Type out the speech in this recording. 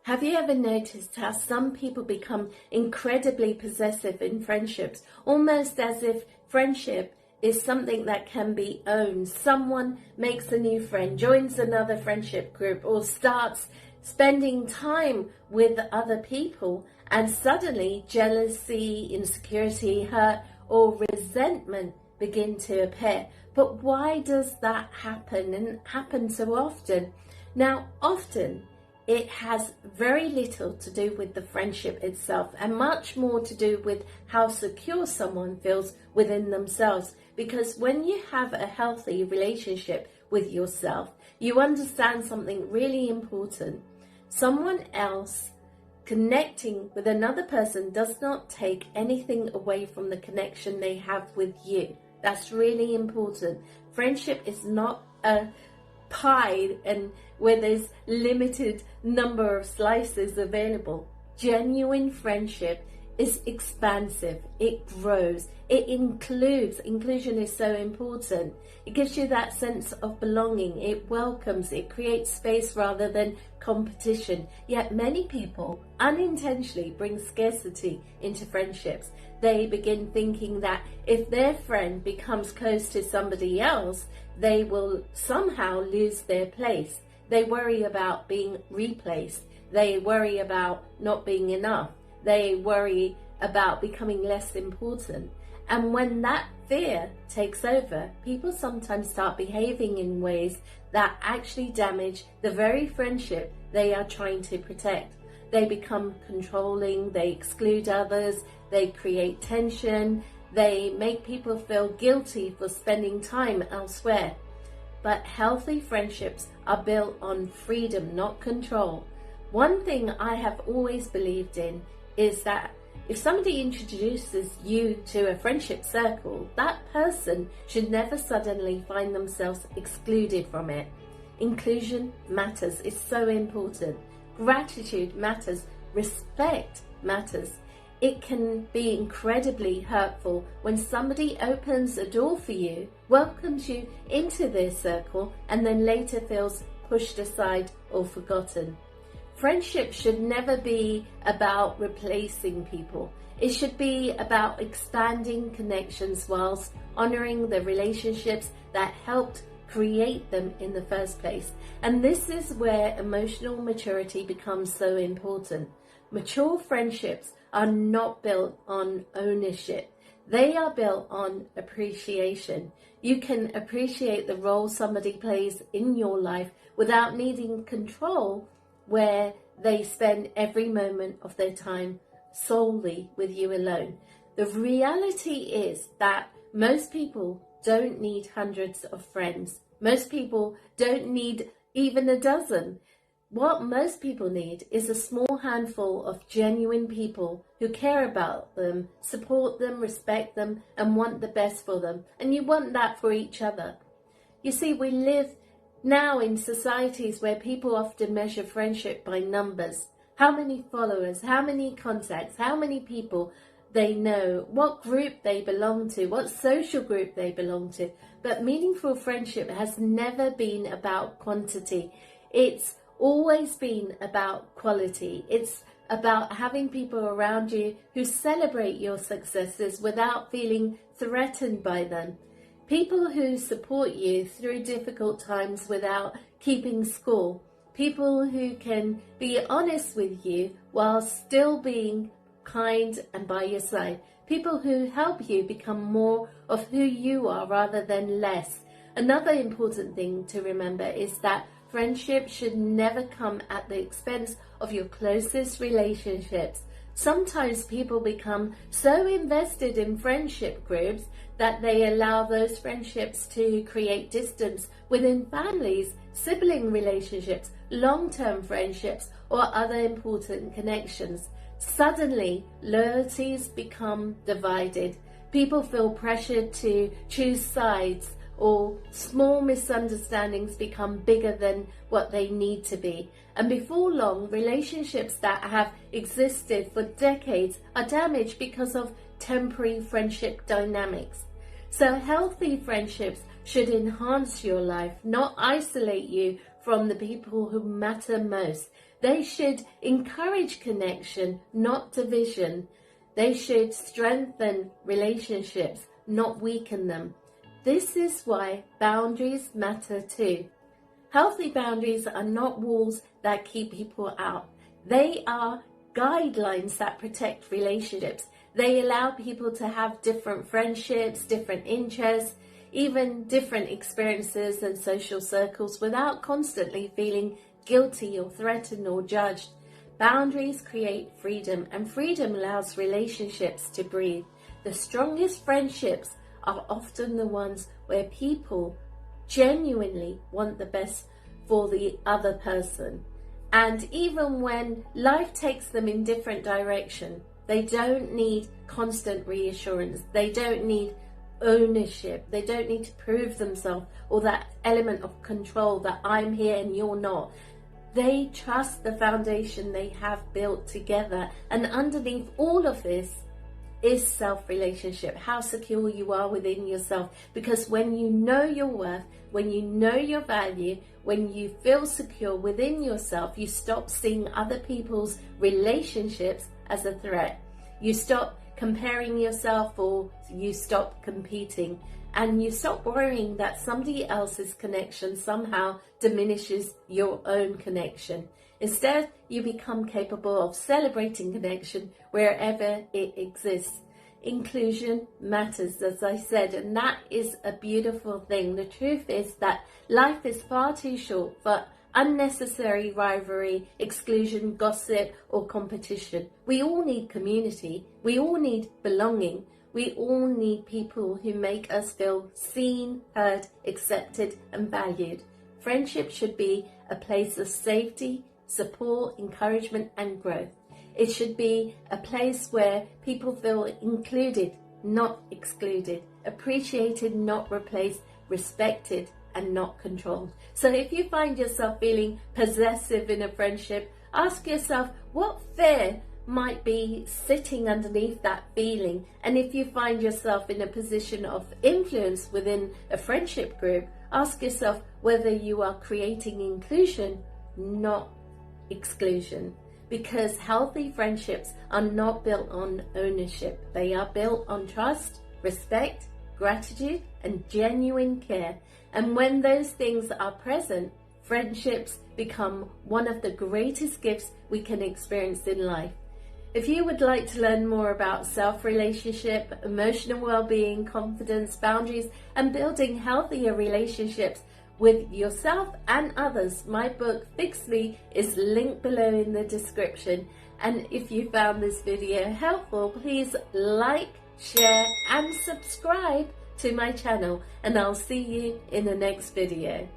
Have you ever noticed how some people become incredibly possessive in friendships, almost as if friendship is something that can be owned? Someone makes a new friend, joins another friendship group, or starts spending time with other people, and suddenly jealousy, insecurity, hurt, or resentment begin to appear. But why does that happen, and happen so often? Now, often it has very little to do with the friendship itself and much more to do with how secure someone feels within themselves. Because when you have a healthy relationship with yourself, you understand something really important. Someone else connecting with another person does not take anything away from the connection they have with you. That's really important. Friendship is not a pie and where there's limited number of slices available. Genuine friendship is expansive, it grows, it includes. Inclusion is so important. It gives you that sense of belonging, it welcomes, it creates space rather than competition. Yet many people unintentionally bring scarcity into friendships. They begin thinking that if their friend becomes close to somebody else, they will somehow lose their place. They worry about being replaced. They worry about not being enough. They worry about becoming less important. And when that fear takes over, people sometimes start behaving in ways that actually damage the very friendship they are trying to protect. They become controlling, they exclude others, they create tension, they make people feel guilty for spending time elsewhere. But healthy friendships are built on freedom, not control. One thing I have always believed in is that if somebody introduces you to a friendship circle, that person should never suddenly find themselves excluded from it. Inclusion matters, it's so important. Gratitude matters, respect matters. It can be incredibly hurtful when somebody opens a door for you, welcomes you into their circle, and then later feels pushed aside or forgotten. Friendship should never be about replacing people. It should be about expanding connections whilst honoring the relationships that helped create them in the first place. And this is where emotional maturity becomes so important. Mature friendships are not built on ownership. They are built on appreciation. You can appreciate the role somebody plays in your life without needing control, where they spend every moment of their time solely with you alone. The reality is that most people don't need hundreds of friends. Most people don't need even a dozen. What most people need is a small handful of genuine people who care about them, support them, respect them, and want the best for them. And you want that for each other. You see, we live now in societies where people often measure friendship by numbers. How many followers, how many contacts, how many people they know, what group they belong to, what social group they belong to. But meaningful friendship has never been about quantity. It's always been about quality. It's about having people around you who celebrate your successes without feeling threatened by them. People who support you through difficult times without keeping score. People who can be honest with you while still being kind and by your side. People who help you become more of who you are rather than less. Another important thing to remember is that friendship should never come at the expense of your closest relationships. Sometimes people become so invested in friendship groups that they allow those friendships to create distance within families, sibling relationships, long-term friendships, or other important connections. Suddenly, loyalties become divided. People feel pressured to choose sides, or small misunderstandings become bigger than what they need to be. And before long, relationships that have existed for decades are damaged because of temporary friendship dynamics. So healthy friendships should enhance your life, not isolate you from the people who matter most. They should encourage connection, not division. They should strengthen relationships, not weaken them. This is why boundaries matter too. Healthy boundaries are not walls that keep people out. They are guidelines that protect relationships. They allow people to have different friendships, different interests, even different experiences and social circles without constantly feeling guilty or threatened or judged. Boundaries create freedom, and freedom allows relationships to breathe. The strongest friendships are often the ones where people genuinely want the best for the other person. And even when life takes them in different direction, they don't need constant reassurance. They don't need ownership. They don't need to prove themselves, or that element of control that I'm here and you're not. They trust the foundation they have built together. And underneath all of this is self-relationship, how secure you are within yourself. Because when you know your worth, when you know your value, when you feel secure within yourself, you stop seeing other people's relationships as a threat. You stop comparing yourself, or you stop competing, and you stop worrying that somebody else's connection somehow diminishes your own connection. Instead, you become capable of celebrating connection wherever it exists. Inclusion matters, as I said, and that is a beautiful thing. The truth is that life is far too short for unnecessary rivalry, exclusion, gossip, or competition. We all need community. We all need belonging. We all need people who make us feel seen, heard, accepted, and valued. Friendship should be a place of safety, support, encouragement, and growth. It should be a place where people feel included, not excluded, appreciated, not replaced, respected, and not controlled. So if you find yourself feeling possessive in a friendship, ask yourself what fear might be sitting underneath that feeling. And if you find yourself in a position of influence within a friendship group, ask yourself whether you are creating inclusion, not exclusion. Because healthy friendships are not built on ownership. They are built on trust, respect, gratitude, and genuine care. And when those things are present, friendships become one of the greatest gifts we can experience in life. If you would like to learn more about self-relationship, emotional well-being, confidence, boundaries, and building healthier relationships with yourself and others, my book Fix Me is linked below in the description. And if you found this video helpful, please like, share, and subscribe to my channel, and I'll see you in the next video.